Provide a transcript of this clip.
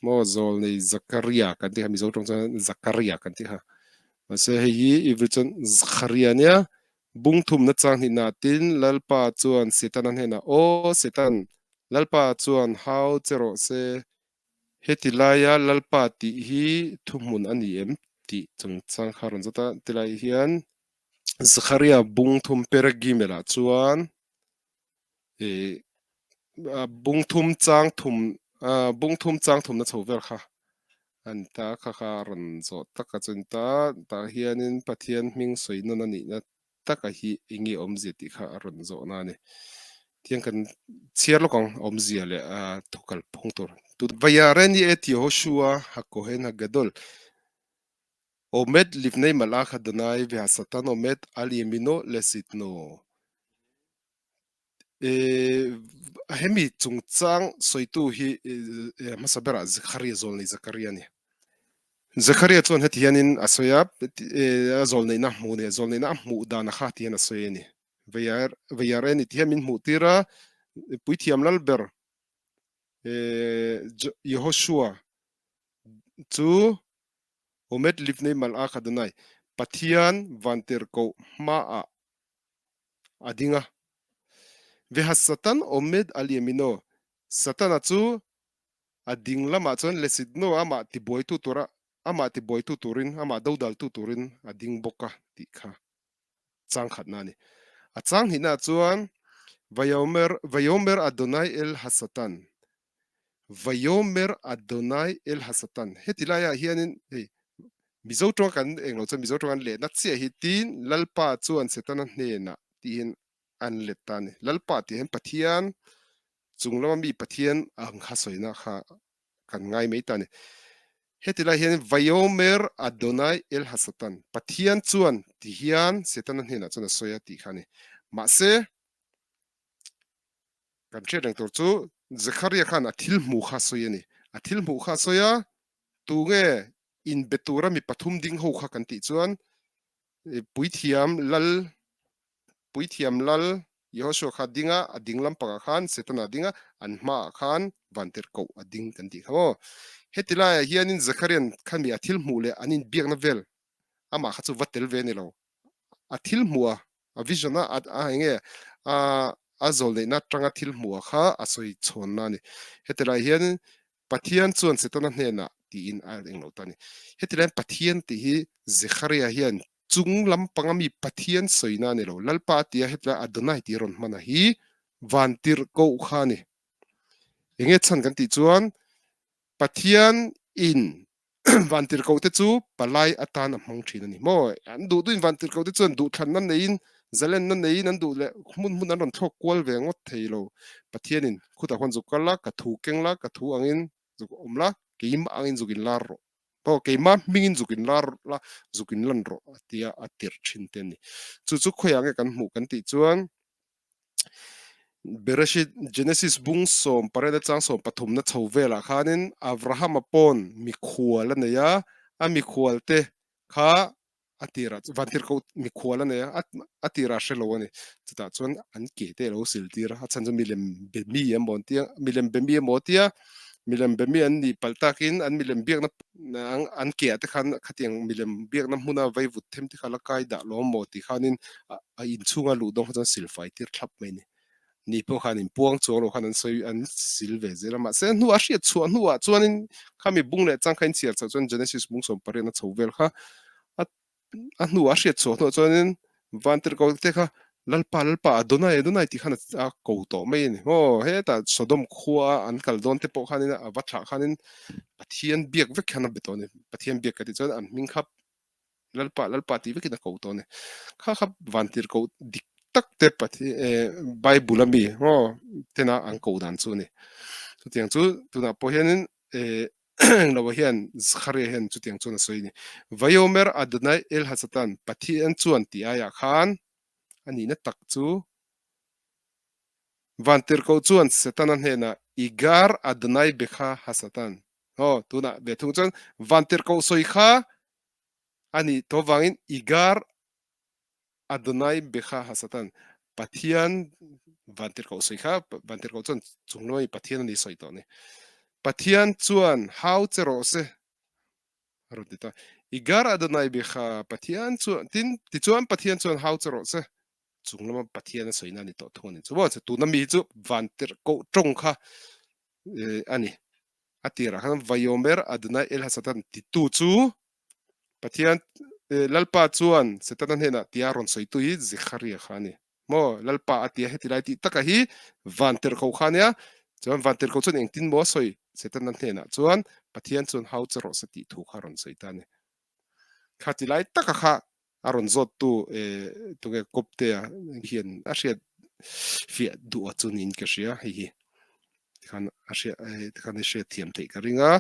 mo zol nei Zakaria kan ti ha mi zo tong chuan Zakaria kan ti ha ma se hi ivri chuan Zakaria nia bung thum na chang ni na tin lalpa chuan setan an hena o setan lalpa chuan how chero se hetilaya lalpa ti hi thumun ani em ti chung chang kharon zata tilai hian Zakaria bung thum peragimela chuan e bung thum chang thum bung thum chang thum na chover kha an ta kha kha ran zo taka chun ta hianin pathian hming soina na ni na taka hi ingi om zeti kha ran zo na ni tiang kan chiar lokong om zia le a thukal phongtur tu vayaren ni eti hoshua hakohen hagadol omet livnei malach adonai ve satan omet al yemino lesitno hemi chungchang soitu hi masabera Zakaria zol ni Zakaria ni Zakaria chuan hetianin asoya zol nei na hmu ne zol nei na hmu da na kha tian asoya ni vayar ni tiamin hmu tira puithiam lalber Yehoshua chu omet livnei malach adonai pathian vanter ko ma a adinga ve satan omet al yemino satana chu ading lama chuan lesidno ama ti boy tu tura ama ti boy tu turin ama dodal tu turin ading boka ti kha chang khat na ni a chang hina chuan vayomer adonai el hasatan vayomer adonai el hasatan hetilaya hianin hey mizo tong kan englo chuan mizo tong an le na che hi tin lalpa chuan setana hne na tin an letani lalpa ti hem pathian chunglama mi pathian ang khasoina kha kan ngai mai tani hetila hian vayomer adonai el hasatan pathian chuan ti hian setan hena chuna soya ti khani ma se kan che dang tor chu Zakaria khan athil mu kha soya ni athil mu kha soya tu nge in betura mi pathum ding ho kha kan ti chuan puithiam lal Yehoshua kha dinga ading lam panga khan setana dinga an ma khan vanter ko ading kan ti kho hetila hianin Zakarian khan mi athil mu le anin biak na vel ama kha chu vatel ve ni lo athil muwa a vision a nge a azol ne na tanga thil muwa kha asoi chon na ni hetela hian pathian chuan setana hne na ti in a englo tani hetela pathian ti hi Zakharia hian chung lam pangami pathian soina ni lo lalpa ti hetla adonai ti ron mana hi vantir ko khani enge chan kan ti chuan pathian in vantir ko te chu palai atan among thina ni mo an du tu in vantir ko te chuan du than nan nein zalen nan nein an du le mun mun an ron thok kwal ve ngot theilo pathian in khuta hon zu kala ka thu kengla ka thu angin zu omla keim angin zu gin lar ro to keima mingin zu gin lar la zu gin lan ro tia atir thin ten ni chu chu khoyang kan mu kan ti chuan Bereshit Genesis bung som pareda chang som pathum na chovela khanin Abraham apon mi khual na ya a mi khual te kha atira vantir ko mi khual na ya atira shelo ni chuta chuan an ke te lo sil tira a chan milem be mi em bon tia milem be mi mo tia milem be mi an ni paltakin an milem biak na an ke te khan khatiang milem biak na huna vai vut them ti khala kai da lo mo ti khanin a in chunga lu dong khan silfai tir thlap mai ni ni po khan in puang chu lo khan an soi an silve zela ma se nu a hriat chu nu a chuanin khami bung le chang khain chiar chuan Genesis bung som pare na chovel kha a nu a hriat chu no chuanin vantir ko te kha lalpa adonai ti khan a ko to mai ni ho he ta Sodom khuwa an kal don te po khanin a vatha khanin pathian biak vek khana betoni pathian biak ka ti chuan an ming khap lalpa ti vek na ko to ne kha khap vantir ko dik tak te pathi Bible ami ho tena an ko dan chu ni chu tiang chu tuna po hianin lo hian Zakharia hian chu tiang chu na soi ni vayomer adonai el hasatan pathi an chuan ti aya khan ani na tak chu vantir ko chuan setanan hena igar adonai bekha hasatan ho tuna be thung chuan vantir ko soi kha ani to wangin igar adonai bekha hasatan pathian vantir ko soi kha vantir ko chuan chungloi pathian ni soi to ni pathian chuan how chero se aro dita igar adonai bi kha pathian chu tin ti chuan pathian chuan how chero se chunglama pathian a soina ni to thoni chu bo tu na mi chu vantir ko tong kha ani atira khan vayomer adonai el hasatan ti tu chu pathian lalpa chuan setatan hena tiaron soitui zikharia khani mo lalpa atia hetilai ti takahi vantir ko khania chuan vantir ko chuan engtin mo soi setatan hena chuan pathian chuan how chero sa ti thu kharon soitani khatilai taka kha aron zot tu tu ge kopte hian a hriat fia du chunin ka hria hi khan a hria khan a hria thiam thei ka ringa